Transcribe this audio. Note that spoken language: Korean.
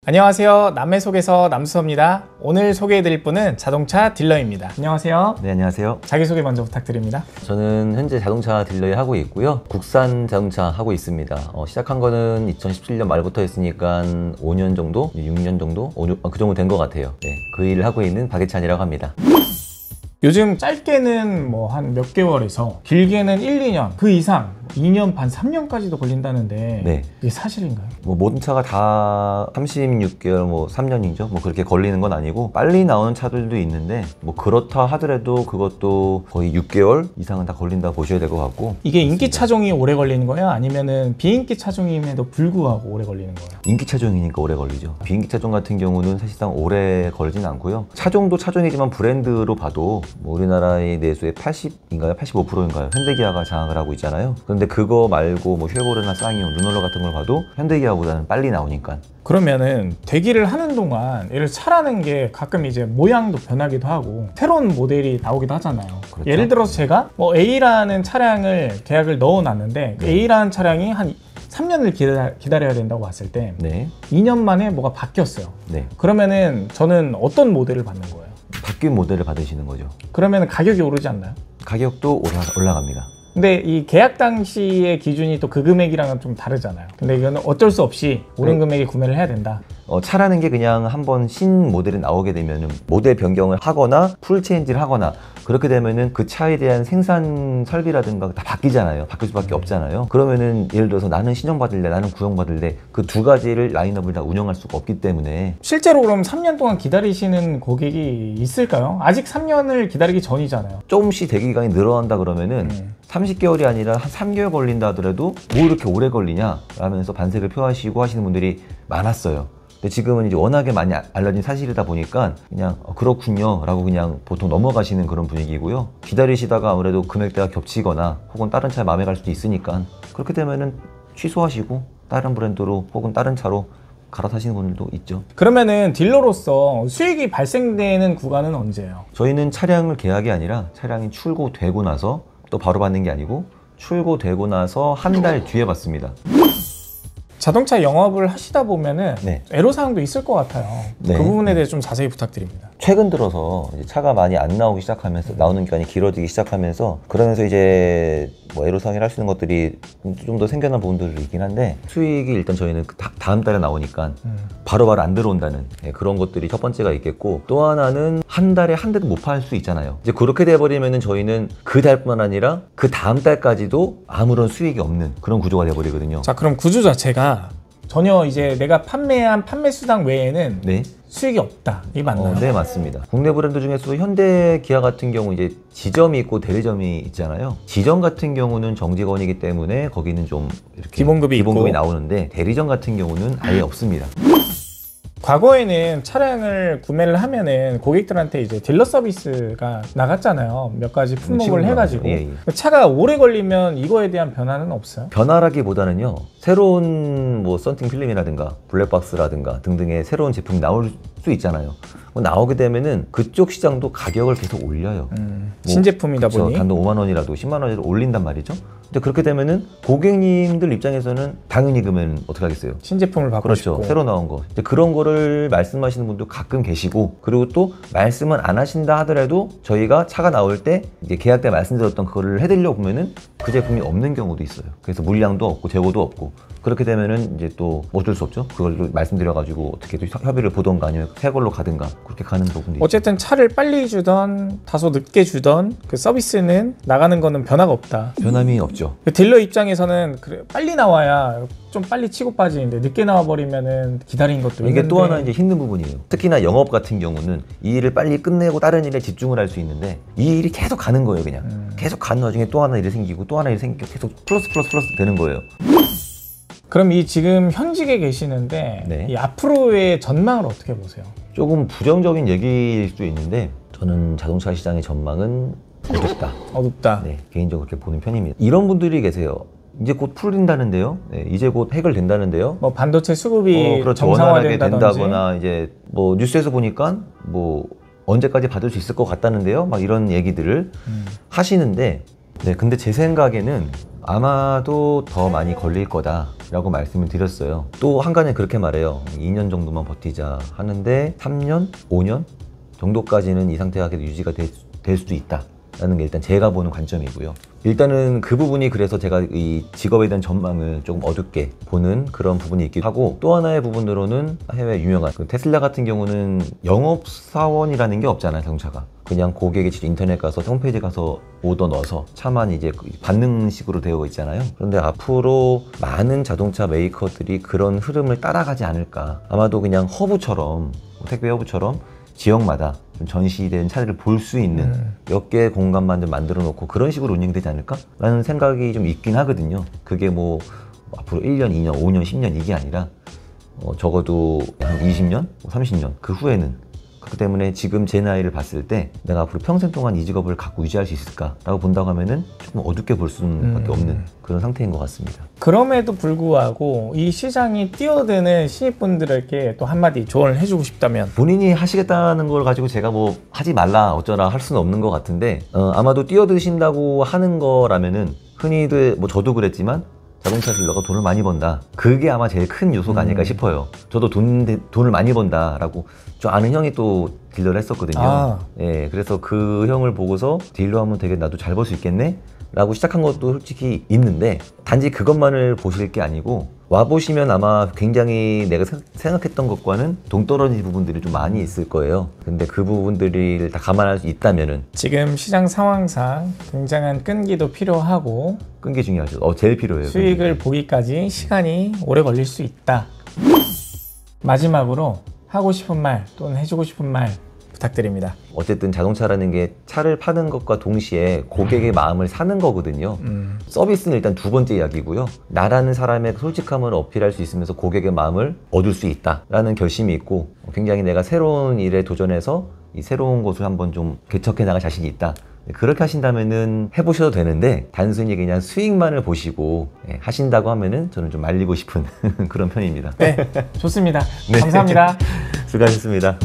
안녕하세요. 남의 속에서 남수서입니다. 오늘 소개해드릴 분은 자동차 딜러입니다. 안녕하세요. 네, 안녕하세요. 자기소개 먼저 부탁드립니다. 저는 현재 자동차 딜러에 하고 있고요. 국산 자동차 하고 있습니다. 시작한 거는 2017년 말부터 했으니까 5년 정도? 6년 정도? 그 정도 된 것 같아요. 네, 그 일을 하고 있는 박예찬이라고 합니다. 요즘 짧게는 뭐 한 몇 개월에서 길게는 1, 2년 그 이상 2년 반, 3년까지도 걸린다는데 네. 이게 사실인가요? 뭐 모든 차가 다 36개월, 뭐 3년이죠. 뭐 그렇게 걸리는 건 아니고 빨리 나오는 차들도 있는데 뭐 그렇다 하더라도 그것도 거의 6개월 이상은 다 걸린다 보셔야 될 것 같고. 이게 인기 차종이 오래 걸리는 거예요? 아니면은 비인기 차종임에도 불구하고 오래 걸리는 거예요? 인기 차종이니까 오래 걸리죠. 비인기 차종 같은 경우는 사실상 오래 걸리진 않고요. 차종도 차종이지만 브랜드로 봐도 뭐 우리나라의 내수의 80인가요? 85%인가요? 현대기아가 장악을 하고 있잖아요. 그런데 그거 말고 뭐 쉐보레나 쌍용, 르놀러 같은 걸 봐도 현대기아보다는 빨리 나오니까. 그러면은 대기를 하는 동안 얘를 차라는 게 가끔 이제 모양도 변하기도 하고 새로운 모델이 나오기도 하잖아요. 그렇죠. 예를 들어서 제가 뭐 A라는 차량을 계약을 넣어놨는데 그 A라는 차량이 한 3년을 기다려야 된다고 봤을 때 네. 2년 만에 뭐가 바뀌었어요. 네. 그러면은 저는 어떤 모델을 받는 거예요? 바뀐 모델을 받으시는 거죠. 그러면 가격이 오르지 않나요? 가격도 올라갑니다. 근데 이 계약 당시의 기준이 또 그 금액이랑은 좀 다르잖아요. 근데 이거는 어쩔 수 없이 오른 금액에 구매를 해야 된다. 차라는 게 그냥 한번 신 모델이 나오게 되면 모델 변경을 하거나 풀 체인지를 하거나 그렇게 되면은 그 차에 대한 생산 설비라든가 다 바뀌잖아요. 바뀔 수밖에 없잖아요. 그러면은 예를 들어서 나는 신형받을래, 나는 구형받을래, 그 두 가지를 라인업을 다 운영할 수가 없기 때문에. 실제로 그럼 3년 동안 기다리시는 고객이 있을까요? 아직 3년을 기다리기 전이잖아요. 조금씩 대기간이 늘어난다 그러면은 30개월이 아니라 한 3개월 걸린다 하더라도 뭐 이렇게 오래 걸리냐 라면서 반색을 표하시고 하시는 분들이 많았어요. 근데 지금은 이제 워낙에 많이 알려진 사실이다 보니까 그냥 그렇군요 라고 그냥 보통 넘어가시는 그런 분위기고요. 기다리시다가 아무래도 금액대가 겹치거나 혹은 다른 차에 마음에 갈 수도 있으니까 그렇게 되면은 취소하시고 다른 브랜드로 혹은 다른 차로 갈아타시는 분들도 있죠. 그러면은 딜러로서 수익이 발생되는 구간은 언제예요? 저희는 차량을 계약이 아니라 차량이 출고되고 나서 또 바로 받는 게 아니고 출고되고 나서 한 달 뒤에 받습니다. 자동차 영업을 하시다 보면은 네. 애로사항도 있을 것 같아요. 네. 그 부분에 대해 좀 자세히 부탁드립니다. 최근 들어서 이제 차가 많이 안 나오기 시작하면서 나오는 기간이 길어지기 시작하면서 그러면서 이제 뭐 애로사항이라 할 수 있는 것들이 좀 더 생겨난 부분들이 있긴 한데 수익이 일단 저희는 다음 달에 나오니까 바로바로 안 들어온다는 그런 것들이 첫 번째가 있겠고 또 하나는 한 달에 한 대도 못 팔 수 있잖아요. 이제 그렇게 돼버리면은 저희는 그 달뿐만 아니라 그 다음 달까지도 아무런 수익이 없는 그런 구조가 돼버리거든요. 자, 그럼 구조 자체가 전혀 이제 내가 판매한 판매 수당 외에는 네. 수익이 없다. 이게 맞나요? 네, 맞습니다. 국내 브랜드 중에서 현대 기아 같은 경우 이제 지점이 있고 대리점이 있잖아요. 지점 같은 경우는 정직원이기 때문에 거기는 좀 이렇게 기본급이 있고. 나오는데 대리점 같은 경우는 아예 없습니다. 과거에는 차량을 구매를 하면은 고객들한테 이제 딜러 서비스가 나갔잖아요. 몇 가지 품목을 해가지고. 예. 차가 오래 걸리면 이거에 대한 변화는 없어요? 변화라기보다는요. 새로운 뭐 썬팅 필름이라든가 블랙박스라든가 등등의 새로운 제품이 나올 수 있잖아요. 나오게 되면은 그쪽 시장도 가격을 계속 올려요. 신제품이다 보니. 단돈 5만 원이라도 10만 원이라도 올린단 말이죠. 근데 그렇게 되면은 고객님들 입장에서는 당연히 그러면 어떻게 하겠어요? 신제품을 받고 그렇죠. 싶고. 새로 나온 거. 이제 그런 거를 말씀하시는 분도 가끔 계시고 그리고 또 말씀은 안 하신다 하더라도 저희가 차가 나올 때 이제 계약 때 말씀드렸던 그거를 해드리려고 보면은 그 제품이 없는 경우도 있어요. 그래서 물량도 없고 재고도 없고 그렇게 되면은 이제 또 어쩔 수 없죠. 그걸 또 말씀드려가지고 어떻게 또 협의를 보던가 아니면 새 걸로 가든가 그렇게 가는 부분이 어쨌든 차를 빨리 주던 다소 늦게 주던 그 서비스는 나가는 거는 변화가 없다. 변함이 없죠. 그 딜러 입장에서는 그래, 빨리 나와야 좀 빨리 치고 빠지는데 늦게 나와 버리면은 기다린 것도 이게 있는데. 또 하나 이제 힘든 부분이에요. 특히나 영업 같은 경우는 이 일을 빨리 끝내고 다른 일에 집중을 할 수 있는데 이 일이 계속 가는 거예요. 그냥 계속 가는 와중에 또 하나 일이 생기고 또 하나 일이 생기고 계속 플러스 되는 거예요. 그럼 이 지금 현직에 계시는데 네. 이 앞으로의 전망을 어떻게 보세요? 조금 부정적인 얘기일 수도 있는데 저는 자동차 시장의 전망은 어둡다. 어둡다. 네, 개인적으로 그렇게 보는 편입니다. 이런 분들이 계세요. 이제 곧 풀린다는데요. 네, 이제 곧 해결된다는데요. 뭐 반도체 수급이 그렇죠. 원활하게 정상화된다든지. 된다거나 이제 뭐 뉴스에서 보니까 뭐 언제까지 받을 수 있을 것 같다는데요. 막 이런 얘기들을 하시는데 네, 근데 제 생각에는 아마도 더 많이 걸릴 거다라고 말씀을 드렸어요. 또 한간에 그렇게 말해요. 2년 정도만 버티자 하는데 3년, 5년 정도까지는 이 상태가 계속 유지가 될 수도 있다. 라는 게 일단 제가 보는 관점이고요. 일단은 그 부분이 그래서 제가 이 직업에 대한 전망을 조금 어둡게 보는 그런 부분이 있기도 하고, 또 하나의 부분으로는 해외 유명한 그 테슬라 같은 경우는 영업사원이라는 게 없잖아요. 자동차가 그냥 고객이 직접 인터넷 가서 홈페이지 가서 오더 넣어서 차만 이제 받는 식으로 되어 있잖아요. 그런데 앞으로 많은 자동차 메이커들이 그런 흐름을 따라가지 않을까. 아마도 그냥 허브처럼, 택배 허브처럼 지역마다 전시된 차를 볼 수 있는 몇 개의 공간만 좀 만들어 놓고 그런 식으로 운영되지 않을까? 라는 생각이 좀 있긴 하거든요. 그게 뭐 앞으로 1년, 2년, 5년, 10년 이게 아니라 적어도 한 20년, 30년 그 후에는. 그렇기 때문에 지금 제 나이를 봤을 때 내가 앞으로 평생 동안 이 직업을 갖고 유지할 수 있을까라고 본다고 하면은 조금 어둡게 볼 수밖에 없는 그런 상태인 것 같습니다. 그럼에도 불구하고 이 시장이 뛰어드는 신입분들에게 또 한마디 조언을 해주고 싶다면? 본인이 하시겠다는 걸 가지고 제가 뭐 하지 말라 어쩌라 할 수는 없는 것 같은데, 아마도 뛰어드신다고 하는 거라면은 흔히들 뭐 저도 그랬지만 자동차 딜러가 돈을 많이 번다, 그게 아마 제일 큰 요소가 아닐까 싶어요. 저도 돈을 많이 번다라고 저 아는 형이 또 딜러를 했었거든요. 예, 그래서 그 형을 보고서 딜러하면 되게 나도 잘 벌 수 있겠네 라고 시작한 것도 솔직히 있는데, 단지 그것만을 보실 게 아니고 와보시면 아마 굉장히 내가 생각했던 것과는 동떨어진 부분들이 좀 많이 있을 거예요. 근데 그 부분들을 다 감안할 수 있다면은, 지금 시장 상황상 굉장한 끈기도 필요하고 끈기 중요하죠. 제일 필요해요. 수익을 보기까지 시간이 오래 걸릴 수 있다. 마지막으로 하고 싶은 말 또는 해주고 싶은 말 부탁드립니다. 어쨌든 자동차라는 게 차를 파는 것과 동시에 고객의 마음을 사는 거거든요. 서비스는 일단 두 번째 이야기고요. 나라는 사람의 솔직함을 어필할 수 있으면서 고객의 마음을 얻을 수 있다라는 결심이 있고, 굉장히 내가 새로운 일에 도전해서 이 새로운 곳을 한번 좀 개척해 나갈 자신이 있다. 그렇게 하신다면은 해보셔도 되는데, 단순히 그냥 수익만을 보시고 하신다고 하면은 저는 좀 말리고 싶은 그런 편입니다. 네, 좋습니다. 네. 감사합니다. 수고하셨습니다.